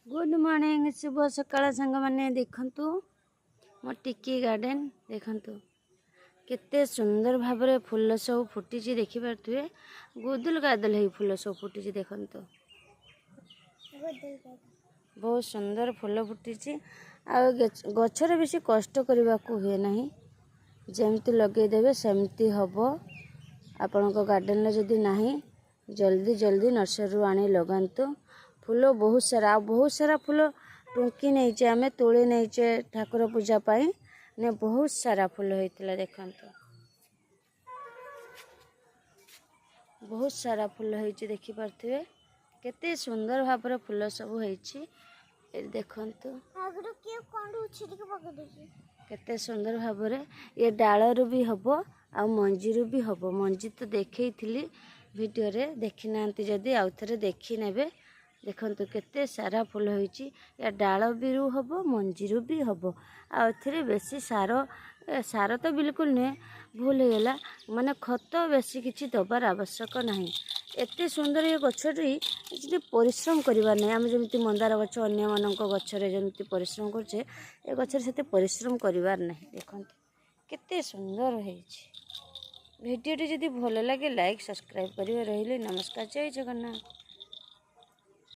Good morning शुभ सकाळ सांग मैंने देखंतु मो टिकी गार्डन देखंतु केते सुंदर भाव फूल सब फुटी देखि पारे गुदुल गादल है फूल सब फुटी देखंतु बहुत सुंदर फूल फुटी आ गचर बेसी कष्ट करने को हुए ना जमती लगेदेवे सेमती हम आपण गार्डन जदि नहीं जल्दी जल्दी नर्सरी आनी लगातु फूल बहुत सारा फूल टुंकी नहीं आम तोड़ी नहीं ठाकुर पूजा पाई ने बहुत सारा फूल होता देखंतु बहुत सारा फूल होती देखि पारे केते सुंदर भाव फूल सब होती देखंतु केते सुंदर भाव ये डालू भी हम आ मंजीरू भी हम मंजी तो देखी वीडियो रे देखी ना जदि आउ थे देखी नेबे देखंतु केते सारा फूल होती या डाल भी हम मंजीरू भी हम आउ बेसी सार तो बिल्कुल नुहे भूल होगा माने खत बेसी किसी दबार आवश्यक नहीं एते सुंदर ये गछटी जी परिश्रम करवार नहीं आम जमी मंदार गछ अन्य मानक गछरे जमी परिश्रम करछे ए गछरे सेते परिश्रम करवार नहीं देखंतु केते सुंदर होईछि वीडियोटी जदि भल लगे लाइक सब्सक्राइब करिवे रहिले नमस्कार जय जगन्नाथ।